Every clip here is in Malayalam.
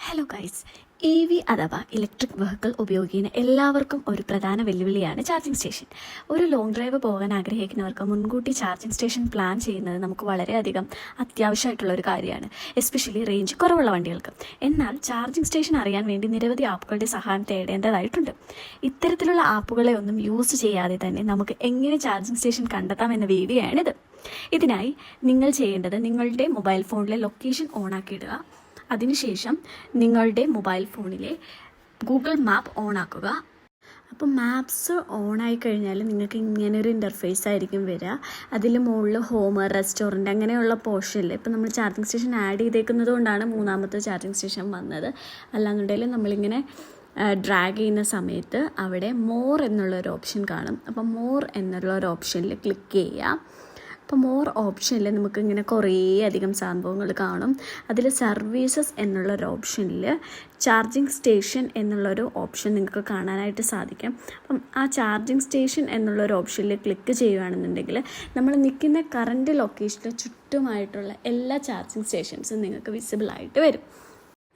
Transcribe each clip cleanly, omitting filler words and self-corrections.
ഹലോ ഗൈസ്, EV അഥവാ ഇലക്ട്രിക് വെഹിക്കിൾ ഉപയോഗിക്കുന്ന എല്ലാവർക്കും ഒരു പ്രധാന വെല്ലുവിളിയാണ് ചാർജിങ് സ്റ്റേഷൻ. ഒരു ലോങ് ഡ്രൈവ് പോകാൻ ആഗ്രഹിക്കുന്നവർക്ക് മുൻകൂട്ടി ചാർജിങ് സ്റ്റേഷൻ പ്ലാൻ ചെയ്യുന്നത് നമുക്ക് വളരെയധികം അത്യാവശ്യമായിട്ടുള്ള ഒരു കാര്യമാണ്, എസ്പെഷ്യലി റേഞ്ച് കുറവുള്ള വണ്ടികൾക്ക്. എന്നാൽ ചാർജിങ് സ്റ്റേഷൻ അറിയാൻ വേണ്ടി നിരവധി ആപ്പുകളുടെ സഹായം തേടേണ്ടതായിട്ടുണ്ട്. ഇത്തരത്തിലുള്ള ആപ്പുകളെ ഒന്നും യൂസ് ചെയ്യാതെ തന്നെ നമുക്ക് എങ്ങനെ ചാർജിങ് സ്റ്റേഷൻ കണ്ടെത്താമെന്ന വീഡിയോയാണിത്. ഇതിനായി നിങ്ങൾ ചെയ്യേണ്ടത് നിങ്ങളുടെ മൊബൈൽ ഫോണിലെ ലൊക്കേഷൻ ഓണാക്കിയിടുക. അതിനുശേഷം നിങ്ങളുടെ മൊബൈൽ ഫോണിലെ ഗൂഗിൾ മാപ്പ് ഓണാക്കുക. അപ്പോൾ മാപ്സ് ഓണായി കഴിഞ്ഞാൽ നിങ്ങൾക്ക് ഇങ്ങനൊരു ഇൻ്റർഫേസ് ആയിരിക്കും വരിക. അതിൽ മുകളിൽ ഹോം, റെസ്റ്റോറൻറ്റ് അങ്ങനെയുള്ള പോർഷനിൽ ഇപ്പോൾ നമ്മൾ ചാർജിങ് സ്റ്റേഷൻ ആഡ് ചെയ്തേക്കുന്നത് കൊണ്ടാണ് മൂന്നാമത്തെ ചാർജിങ് സ്റ്റേഷൻ വന്നത്. അല്ലാന്നുണ്ടെങ്കിൽ നമ്മളിങ്ങനെ ഡ്രാഗ് ചെയ്യുന്ന സമയത്ത് അവിടെ മോർ എന്നുള്ളൊരു ഓപ്ഷൻ കാണും. അപ്പോൾ മോർ എന്നുള്ളൊരു ഓപ്ഷനിൽ ക്ലിക്ക് ചെയ്യുക. അപ്പോൾ മോർ ഓപ്ഷനിൽ നമുക്ക് ഇങ്ങനെ കുറേ അധികം സംഭവങ്ങൾ കാണും. അതിൽ സർവീസസ് എന്നുള്ളൊരു ഓപ്ഷനിൽ ചാർജിങ് സ്റ്റേഷൻ എന്നുള്ളൊരു ഓപ്ഷൻ നിങ്ങൾക്ക് കാണാനായിട്ട് സാധിക്കും. അപ്പം ആ ചാർജിങ് സ്റ്റേഷൻ എന്നുള്ളൊരു ഓപ്ഷനിൽ ക്ലിക്ക് ചെയ്യുകയാണെന്നുണ്ടെങ്കിൽ നമ്മൾ നിൽക്കുന്ന കറൻറ്റ് ലൊക്കേഷനിൽ ചുറ്റുമായിട്ടുള്ള എല്ലാ ചാർജിങ് സ്റ്റേഷൻസും നിങ്ങൾക്ക് വിസിബിളായിട്ട് വരും.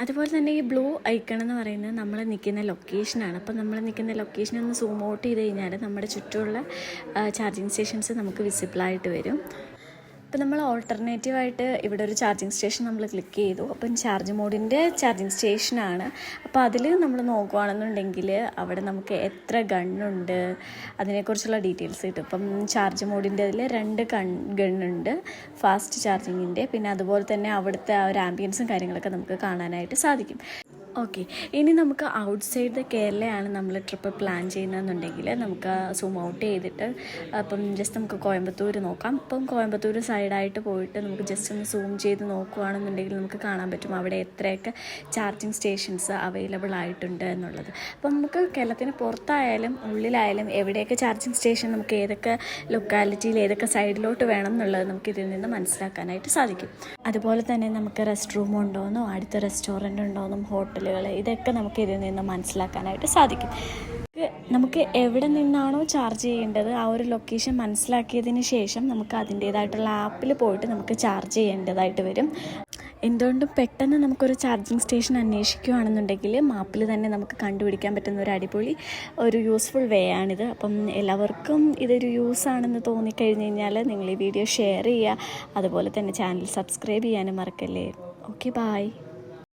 അതുപോലെ തന്നെ ഈ ബ്ലൂ ഐക്കൺ എന്ന് പറയുന്നത് നമ്മൾ നിൽക്കുന്ന ലൊക്കേഷനാണ്. അപ്പോൾ നമ്മൾ നിൽക്കുന്ന ലൊക്കേഷൻ ഒന്ന് സൂം ഔട്ട് ചെയ്ത് കഴിഞ്ഞാൽ നമ്മുടെ ചുറ്റുമുള്ള ചാർജിങ് സ്റ്റേഷൻസ് നമുക്ക് വിസിബിളായിട്ട് വരും. അപ്പോൾ നമ്മൾ ഓൾട്ടർനേറ്റീവായിട്ട് ഇവിടെ ഒരു ചാർജിങ് സ്റ്റേഷൻ നമ്മൾ ക്ലിക്ക് ചെയ്തു. അപ്പം ചാർജ് മോഡിൻ്റെ ചാർജിങ് സ്റ്റേഷനാണ്. അപ്പോൾ അതിൽ നമ്മൾ നോക്കുകയാണെന്നുണ്ടെങ്കിൽ അവിടെ നമുക്ക് എത്ര ഗണ്ണുണ്ട് അതിനെക്കുറിച്ചുള്ള ഡീറ്റെയിൽസ് കിട്ടും. ഇപ്പം ചാർജ് മോഡിൻ്റെ അതിൽ 2 ഗണ്ണുണ്ട്, ഫാസ്റ്റ് ചാർജിങ്ങിൻ്റെ. പിന്നെ അതുപോലെ തന്നെ അവിടുത്തെ ആ ഒരു ആംബിയൻസും കാര്യങ്ങളൊക്കെ നമുക്ക് കാണാനായിട്ട് സാധിക്കും. ഓക്കെ, ഇനി നമുക്ക് ഔട്ട്സൈഡ് ദ കേരളയാണ് നമ്മൾ ട്രിപ്പ് പ്ലാൻ ചെയ്യുന്നതെന്നുണ്ടെങ്കിൽ നമുക്ക് സൂം ഔട്ട് ചെയ്തിട്ട് അപ്പം ജസ്റ്റ് നമുക്ക് കോയമ്പത്തൂർ നോക്കാം. ഇപ്പം കോയമ്പത്തൂർ സൈഡായിട്ട് പോയിട്ട് നമുക്ക് ജസ്റ്റ് ഒന്ന് സൂം ചെയ്ത് നോക്കുകയാണെന്നുണ്ടെങ്കിൽ നമുക്ക് കാണാൻ പറ്റും അവിടെ എത്രയൊക്കെ ചാർജിങ് സ്റ്റേഷൻസ് അവൈലബിൾ ആയിട്ടുണ്ട് എന്നുള്ളത്. അപ്പം നമുക്ക് കേരളത്തിന് പുറത്തായാലും ഉള്ളിലായാലും എവിടെയൊക്കെ ചാർജിങ് സ്റ്റേഷൻ നമുക്ക് ഏതൊക്കെ ലൊക്കാലിറ്റിയിൽ ഏതൊക്കെ സൈഡിലോട്ട് വേണം എന്നുള്ളത് നമുക്ക് ഇതിൽ നിന്ന് മനസ്സിലാക്കാനായിട്ട് സാധിക്കും. അതുപോലെ തന്നെ നമുക്ക് റെസ്റ്റ് റൂം ഉണ്ടോയെന്നോ അടുത്ത റെസ്റ്റോറൻറ്റ് ഉണ്ടോയെന്നും ഹോട്ടലുകൾ ഇതൊക്കെ നമുക്ക് ഇതിൽ നിന്ന് മനസ്സിലാക്കാനായിട്ട് സാധിക്കും. നമുക്ക് എവിടെ നിന്നാണോ ചാർജ് ചെയ്യേണ്ടത് ആ ഒരു ലൊക്കേഷൻ മനസ്സിലാക്കിയതിന് ശേഷം നമുക്ക് അതിൻ്റേതായിട്ടുള്ള ആപ്പിൽ പോയിട്ട് നമുക്ക് ചാർജ് ചെയ്യേണ്ടതായിട്ട് വരും. എന്തുകൊണ്ടും പെട്ടെന്ന് നമുക്കൊരു ചാർജിങ് സ്റ്റേഷൻ അന്വേഷിക്കുകയാണെന്നുണ്ടെങ്കിൽ മാപ്പിൽ തന്നെ നമുക്ക് കണ്ടുപിടിക്കാൻ പറ്റുന്ന ഒരു അടിപൊളി ഒരു യൂസ്ഫുൾ വേ ആണിത്. അപ്പം എല്ലാവർക്കും ഇതൊരു യൂസ് ആണെന്ന് തോന്നിക്കഴിഞ്ഞ് കഴിഞ്ഞാൽ നിങ്ങൾ ഈ വീഡിയോ ഷെയർ ചെയ്യുക. അതുപോലെ തന്നെ ചാനൽ സബ്സ്ക്രൈബ് ചെയ്യാനും മറക്കല്ലേ. Okay, by.